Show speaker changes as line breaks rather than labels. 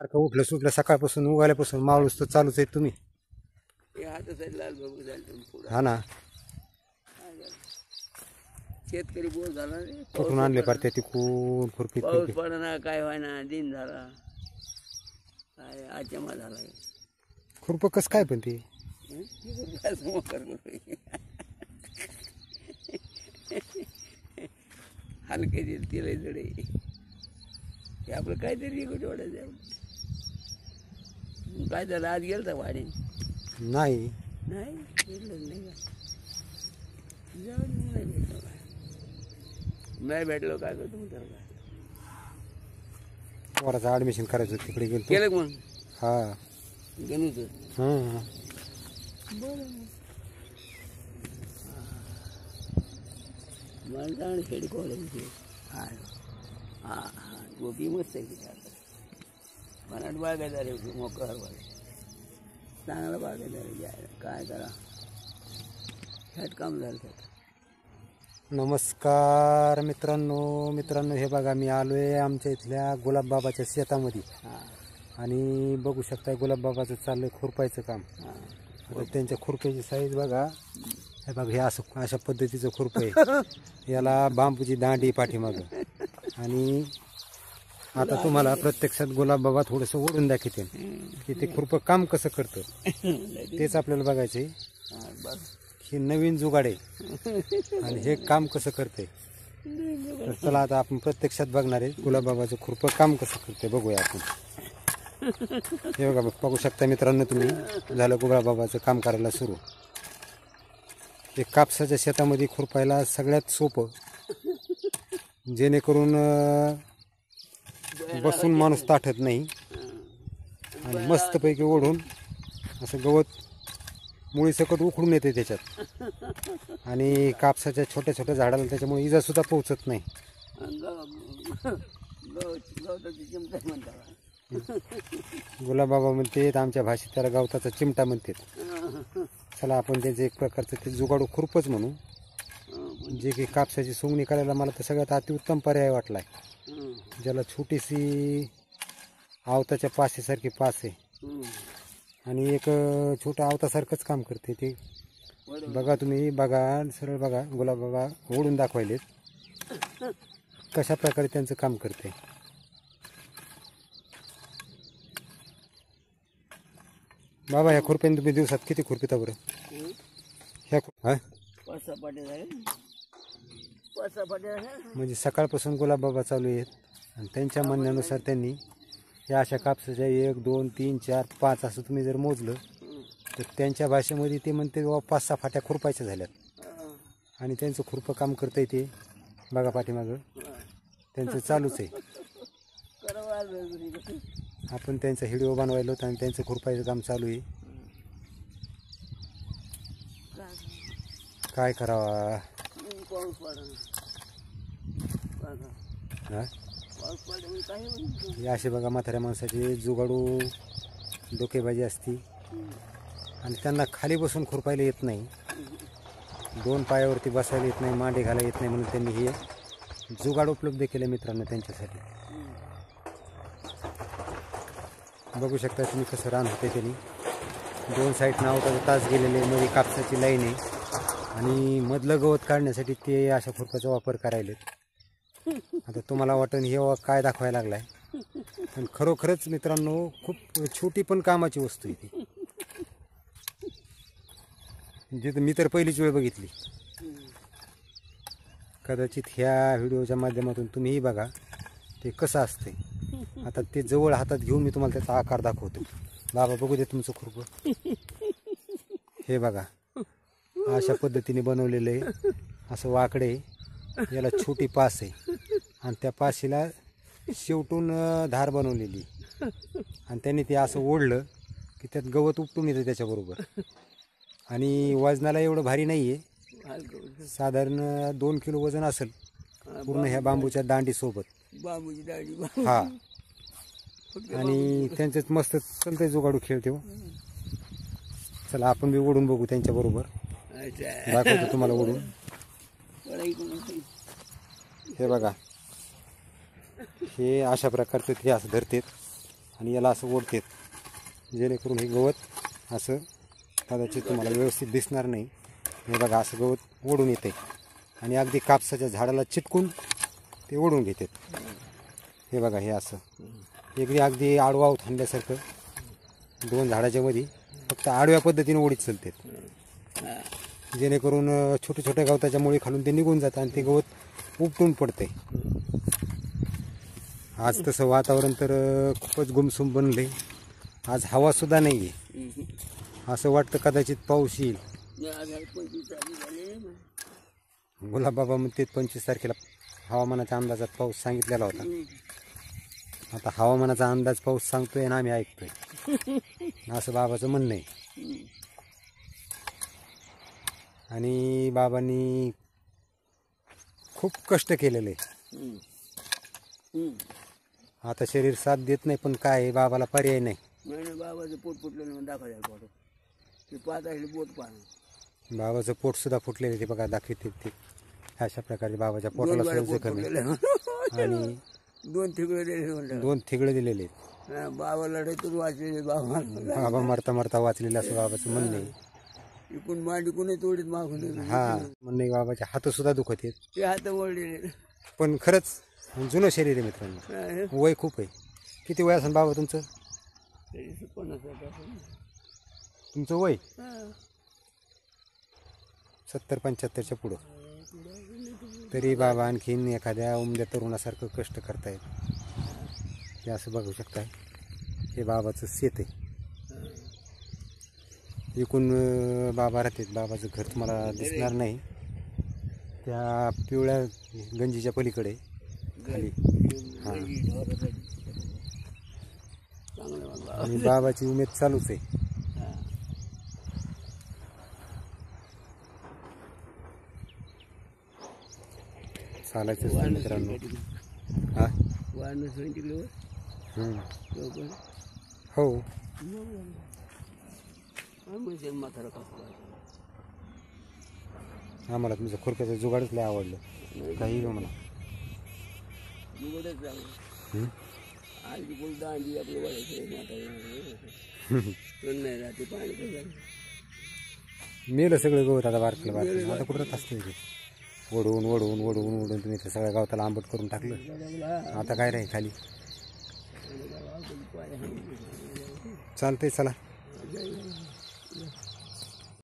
सारखं उठलं सुटलं सकाळपासून उगाल्यापासून मावळूस तर चालूच आहे तुम्ही. हा ना,
शेतकरी बोर झाला रे.
कुठून आणले पारते तिकून खुरपीत
पाऊस पडना काय व्हायना दिन झाला काय आचमा झाला.
खुरपं कसं काय पण ते
हलके दिल तिला जडे ते आपलं काहीतरी कुठे वाटायचं. काय झालं आज गेलं तर वाढे
नाही
नाही भेटलं नाही का जाऊन नाही भेटलो काय नाही भेटलो काय करतो मग त्याला काय
पोराचं ॲडमिशन करायचं तिकडे गेलो.
केलं का मग
हा
गणूचं
हां
बरं मला जाण खेड कॉलेज हा हा हा गोपी मस्त आहे तिथे आता मराठ बागायदार आहे मोकळा बाग चांगला बागायदार आहे. काय करा ह्यात काम झालं त्यात.
नमस्कार मित्रांनो हे बघा मी आलो आहे आमच्या इथल्या गुलाबबाबाच्या शेतामध्ये आणि बघू शकता गुलाबबाबाचं चाललंय खुरपायचं काम. आता त्यांच्या खुरप्याची साईज बघा. हे बघा हे असं अशा पद्धतीचं खुरपं आहे. याला बांबूची दांडी पाठीमागं. आणि आता तुम्हाला प्रत्यक्षात गुलाबबाबा थोडंसं ओढून दाखवते की ते खुरपं काम कसं करतं तेच आपल्याला बघायचं आहे. हे नवीन जुगाड आहे आणि हे काम कसं करते. तर चला आता आपण प्रत्यक्षात बघणार आहे गुलाबबाबाचं खुरपं काम कसं करते बघूया आपण. हे बघा बघू शकता मित्रांनो तुम्ही झालं गुलाबबाबाचं काम करायला सुरू. हे कापसाच्या शेतामध्ये खुरपायला सगळ्यात सोपं जेणेकरून बसून माणूस ताठत नाही आणि मस्तपैकी ओढून असं गवत मुळीसकट उखडून येते त्याच्यात आणि कापसाच्या छोट्या छोट्या झाडाला त्याच्यामुळे इजासुद्धा पोहोचत नाही. गुलाबबाबा म्हणतात आमच्या भाषेत त्याला गवताचा चिमटा म्हणतात. चला आपण त्याचं एक प्रकारचं ते जुगाडू खुरपच म्हणू. जे की कापसाची सोंगणी करायला मला तर सगळ्यात अतिउत्तम पर्याय वाटला आहे. ज्याला छोटीशी आवताच्या पासेसारखी पास आहे आणि एक छोटं आवतासारखंच काम करते ते. बघा तुम्ही बघा सरळ बघा गुलाबबाबा ओढून दाखवायलेत कशा प्रकारे त्यांचं काम करते. बाबा ह्या खुरप्याने तुम्ही दिवसात किती खुरपिता बरं ह्या म्हणजे सकाळपासून गुलाबबाबा चालू आहेत आणि त्यांच्या म्हणण्यानुसार त्यांनी या अशा कापसाच्या 1 2 3 4 5 असं तुम्ही जर मोजलं तर त्यांच्या भाषेमध्ये ते म्हणते बाबा 5-6 फाट्या खुरपायच्या झाल्यात आणि त्यांचं खुरपं काम करता येते. बघा पाठीमागं त्यांचं चालूच आहे. आपण त्यांचा व्हिडिओ बनवायला होता आणि त्यांचं खुरपायचं काम चालू आहे. काय करावा हे असे बघा म्हाताऱ्या माणसाची जुगाडू डोकेबाजी असती आणि त्यांना खाली बसून खुरपायला येत नाही. 2 पायावरती बसायला येत नाही, मांडे घालायला येत नाही म्हणून त्यांनी हे जुगाड उपलब्ध केले मित्रांनो त्यांच्यासाठी. बघू शकता तुम्ही कसं रान होते त्यांनी 2 साईडनं आवताचा तास गेलेले मध्ये कापसाची लाईन आहे आणि मधलं गवत काढण्यासाठी ते अशा खुरपाचा वापर करायलेत. आता तुम्हाला वाटण हे काय दाखवायला लागलाय पण खरोखरच मित्रांनो खूप छोटी पण कामाची वस्तू आहे ती. जिथं मी तर पहिलीच वेळ बघितली. कदाचित ह्या व्हिडिओच्या माध्यमातून तुम्हीही बघा ते कसं असते. आता ते जवळ हातात घेऊन मी तुम्हाला त्याचा आकार दाखवतो. बाबा बघू दे तुमचं खुरपं. हे बघा अशा पद्धतीने बनवलेलं आहे. असं वाकडे याला छोटी पास आहे आणि त्या पाशीला शेवटून धार बनवलेली आणि त्यांनी ते असं ओढलं की त्यात गवत उपटून येतं त्याच्याबरोबर. आणि वजनाला एवढं भारी नाही आहे. साधारण 2 किलो वजन असेल पूर्ण ह्या बांबूच्या दांडीसोबत. हा आणि त्यांच्यात मस्त चालतंय जुगाडू खेळते. चला आपण बी ओढून बघू त्यांच्याबरोबर. दाखवतो तुम्हाला ओढून. हे बघा हे अशा प्रकारचं ते असं धरतात आणि याला असं ओढतात जेणेकरून हे गवत असं कदाचित तुम्हाला व्यवस्थित दिसणार नाही. हे बघा असं गवत ओढून येते आणि अगदी कापसाच्या झाडाला चिटकून ते ओढून घेतात. हे बघा हे असं अगदी आडवा थांबल्यासारखं दोन झाडाच्या मध्ये फक्त आडव्या पद्धतीने ओढीत चालतात जेणेकरून छोट्या छोट्या गवताच्या मुळी खालून ते निघून जातं आणि ते गवत उपटून पडते. आज तसं वातावरण तर खूपच गुमसुम बनले. आज हवासुद्धा नाही आहे. असं वाटतं कदाचित पाऊस येईल. गुलाबबाबा म्हणते 25 तारखेला हवामानाच्या अंदाजात पाऊस सांगितलेला होता. आता हवामानाचा अंदाज पाऊस सांगतोय आणि आम्ही ऐकतोय असं बाबाचं म्हणणं आहे. आणि बाबांनी खूप कष्ट केलेले. आता शरीर साथ देत नाही पण काय बाबाला पर्याय नाही.
बाबाचं पोट फुटलेलं म्हणून दाखवायचं ते पाच आहे बोट पाहणं.
बाबाचं पोट सुद्धा फुटलेले ते बघा दाखवते ते अशा प्रकारे बाबाच्या पोटाला सुद्धा जखम आहे आणि
2 थिगळे दिले
2 थिगळे दिलेले.
बाबा लढाईतून वाचलेले
बाबा मरता मरता वाचलेले असं बाबाचं म्हणणं आहे.
इकून मांडी कुणी तोडीत मागून
हा म्हणणे बाबाचे हात सुद्धा दुखत आहेत.
ते हात वळलेले
पण खरंच जुनं शरीर आहे मित्रांनो. वय खूप आहे. किती वय असेल बाबा तुमचं?
50
तुमचं वय 70-75च्या पुढं. तरी बाबा आणखीन एखाद्या उमद्या तरुणासारखं कष्ट करतायत. हे असं बघू शकताय. हे बाबाचं शेत आहे. एकूण बाबा राहतात. बाबाचं घर तुम्हाला दिसणार नाही. त्या पिवळ्या गंजीच्या पलीकडे खाली. हां आणि बाबाची उमेद चालूच आहे. चालायचं मित्रांनो. हा हो आम्हाला तुमचं खुरप्याचं जुगाडच लय आवडलं. काही म्हणा मेलं सगळं गवत आता बारकलं बारकलं. आता कुठं असतं ते ओढवून ओढवून ओढवून ओढून तुम्ही ते सगळ्या गावताला आंबट करून टाकलं. आता काय राहील खाली. चालतंय चला.